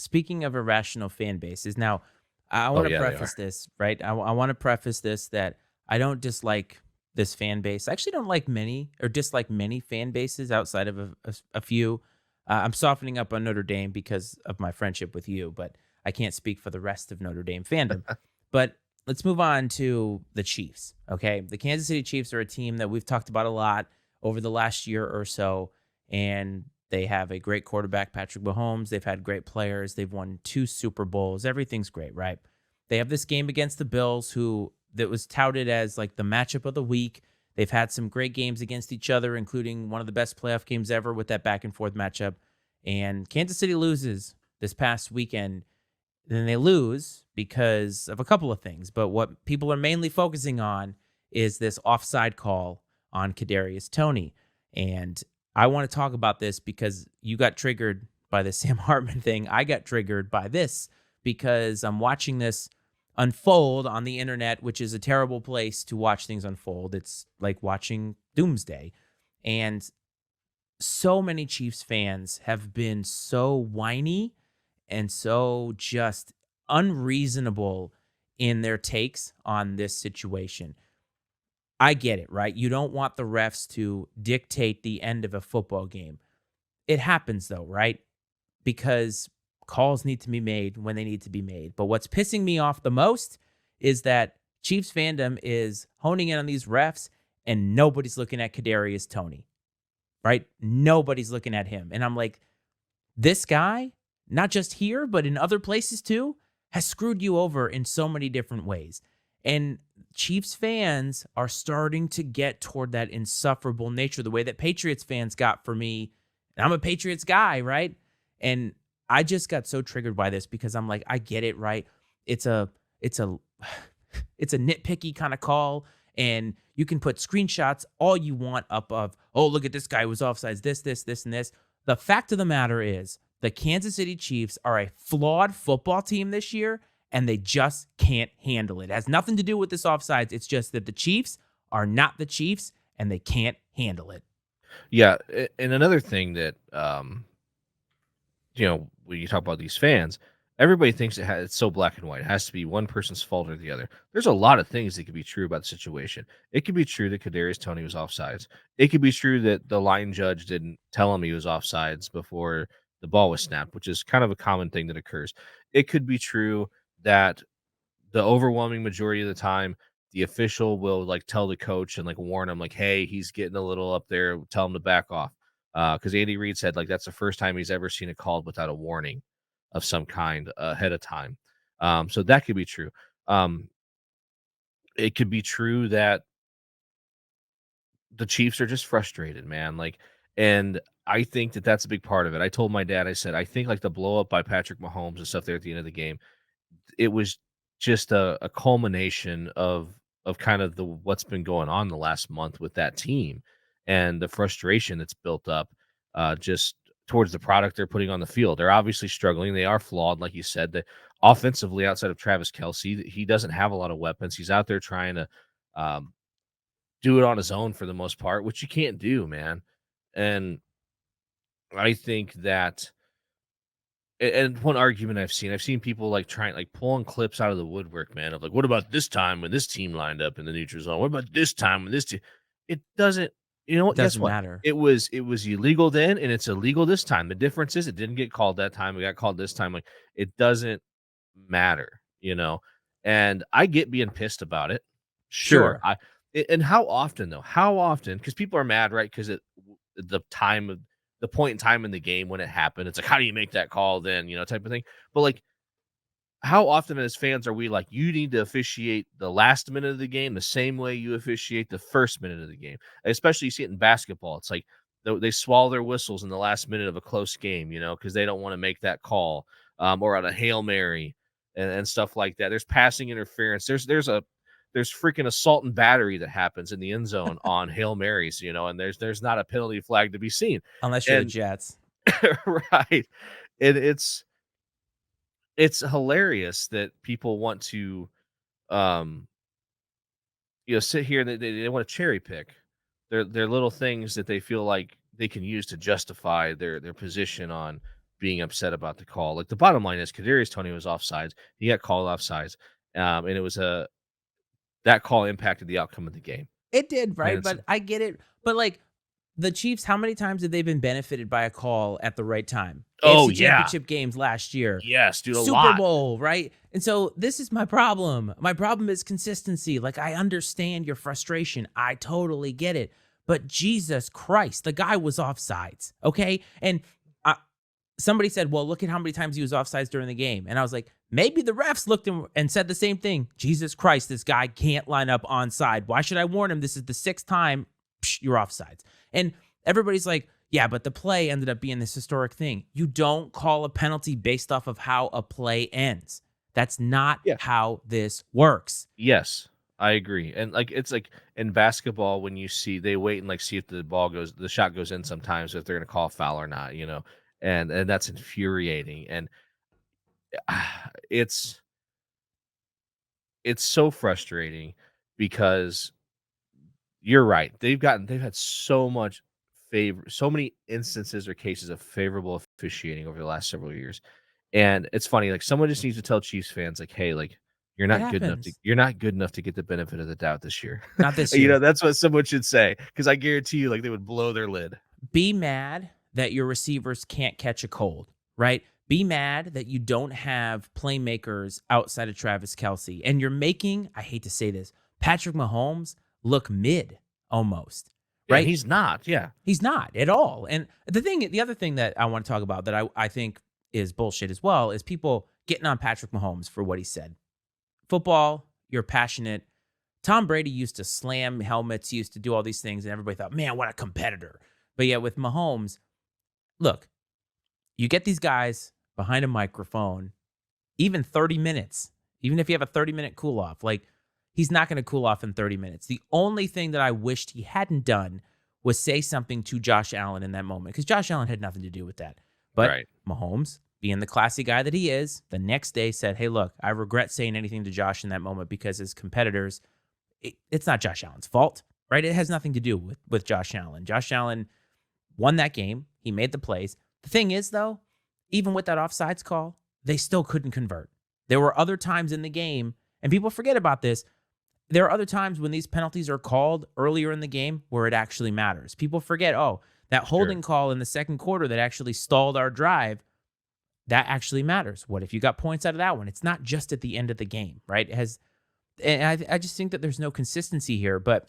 speaking of irrational fan bases, now I Oh want to yeah, they are. preface this, right? I want to preface this that I don't dislike this fan base. I actually don't like many or dislike many fan bases outside of a few. I'm softening up on Notre Dame because of my friendship with you, but I can't speak for the rest of Notre Dame fandom. But let's move on to the Chiefs. Okay. The Kansas City Chiefs are a team that we've talked about a lot over the last year or so. And they have a great quarterback, Patrick Mahomes. They've had great players. They've won 2 Super Bowls. Everything's great, right? They have this game against the Bills, who that was touted as like the matchup of the week. They've had some great games against each other, including one of the best playoff games ever with that back and forth matchup. And Kansas City loses this past weekend. Then they lose because of a couple of things. But what people are mainly focusing on is this offside call on Kadarius Toney. And I want to talk about this because you got triggered by the Sam Hartman thing. I got triggered by this because I'm watching this unfold on the internet, which is a terrible place to watch things unfold. It's like watching Doomsday. And so many Chiefs fans have been so whiny and so just unreasonable in their takes on this situation. I get it, right? You don't want the refs to dictate the end of a football game. It happens though, right? Because calls need to be made when they need to be made. But what's pissing me off the most is that Chiefs fandom is honing in on these refs and nobody's looking at Kadarius Toney, right? Nobody's looking at him. And I'm like, this guy, not just here, but in other places too, has screwed you over in so many different ways. And Chiefs fans are starting to get toward that insufferable nature, the way that Patriots fans got for me. And I'm a Patriots guy, right? And I just got so triggered by this because I'm like, I get it, right? It's a it's a it's a nitpicky kind of call. And you can put screenshots all you want up of, oh, look at this guy who was offsides, this, and this. The fact of the matter is, the Kansas City Chiefs are a flawed football team this year, and they just can't handle it. It has nothing to do with this offsides. It's just that the Chiefs are not the Chiefs, and they can't handle it. Yeah, and another thing that when you talk about these fans, everybody thinks it's so black and white. It has to be one person's fault or the other. There's a lot of things that could be true about the situation. It could be true that Kadarius Toney was offsides. It could be true that the line judge didn't tell him he was offsides before the ball was snapped, which is kind of a common thing that occurs. It could be true that the overwhelming majority of the time, the official will like tell the coach and like warn him, like, "Hey, he's getting a little up there. Tell him to back off." Because Andy Reid said like that's the first time he's ever seen it called without a warning of some kind ahead of time. So that could be true. Um, it could be true that the Chiefs are just frustrated, man. Like, and I think that that's a big part of it. I told my dad, I said, I think like the blow up by Patrick Mahomes and stuff there at the end of the game, it was just a culmination of kind of the what's been going on the last month with that team and the frustration that's built up just towards the product they're putting on the field. They're obviously struggling. They are flawed, like you said. That offensively, outside of Travis Kelsey, he doesn't have a lot of weapons. He's out there trying to um, do it on his own for the most part, which you can't do, man. And I think that and one argument I've seen people like trying like pulling clips out of the woodwork, man, of like, what about this time when this team lined up in the neutral zone? What about this time when this team? It doesn't. You know It what? Guess doesn't what? matter. It was illegal then, and it's illegal this time. The difference is it didn't get called that time. It got called this time. Like it doesn't matter, you know. And I get being pissed about it. Sure, Sure. and how often though? How often? Because people are mad, right? Because the time of the point in time in the game when it happened. It's like, how do you make that call then, type of thing. But like, how often as fans are we like, you need to officiate the last minute of the game the same way you officiate the first minute of the game? Especially you see it in basketball. It's like they swallow their whistles in the last minute of a close game, because they don't want to make that call or on a Hail Mary and stuff like that. There's passing interference. There's freaking assault and battery that happens in the end zone on Hail Marys, and there's not a penalty flag to be seen. Unless you're the And Jets. right. And it's hilarious that people want to um sit here and they want to cherry pick their little things that they feel like they can use to justify their position on being upset about the call. Like the bottom line is Kadarius Toney was offsides. He got called offsides. And it was that call impacted the outcome of the game. It did, Plain right? and But simple. I get it. But like the Chiefs, how many times have they been benefited by a call at the right time? Oh AFC yeah. Championship games last year, Yes, dude, a Super lot. Bowl, right? And so this is my problem. My problem is consistency. Like I understand your frustration. I totally get it. But Jesus Christ, the guy was offsides, okay? And I, somebody said, "Well, look at how many times he was offsides during the game." And I was like, maybe the refs looked and said the same thing. Jesus Christ, this guy can't line up onside. Why should I warn him? This is the sixth time. Psh, you're offsides. And everybody's like, yeah, but the play ended up being this historic thing. You don't call a penalty based off of how a play ends. That's not Yeah. how this works. Yes, I agree. And like it's like in basketball when you see they wait and like see if the shot goes in sometimes if they're gonna call a foul or not, and that's infuriating. And it's it's so frustrating because you're right. They've had so many instances or cases of favorable officiating over the last several years. And it's funny, like someone just needs to tell Chiefs fans, like, hey, like It happens. you're not good enough to get the benefit of the doubt this year. Not this year. That's what someone should say. Because I guarantee you, like they would blow their lid. Be mad that your receivers can't catch a cold, right? Be mad that you don't have playmakers outside of Travis Kelce. And you're making, I hate to say this, Patrick Mahomes look mid almost, Yeah, and right? he's not. Yeah. He's not at all. And the other thing that I want to talk about that I think is bullshit as well is people getting on Patrick Mahomes for what he said. Football, you're passionate. Tom Brady used to slam helmets, he used to do all these things, and everybody thought, man, what a competitor. But yet with Mahomes, look, you get these guys behind a microphone, even 30 minutes, even if you have a 30-minute cool off, like he's not going to cool off in 30 minutes. The only thing that I wished he hadn't done was say something to Josh Allen in that moment because Josh Allen had nothing to do with that. But Right. Mahomes, being the classy guy that he is, the next day said, hey, look, I regret saying anything to Josh in that moment because his competitors, it's not Josh Allen's fault, right? It has nothing to do with Josh Allen. Josh Allen won that game. He made the plays. The thing is, though, even with that offsides call, they still couldn't convert. There were other times in the game, and people forget about this. There are other times when these penalties are called earlier in the game where it actually matters. People forget, oh, that Sure. holding call in the second quarter that actually stalled our drive, that actually matters. What if you got points out of that one? It's not just at the end of the game, right? And I just think that there's no consistency here. But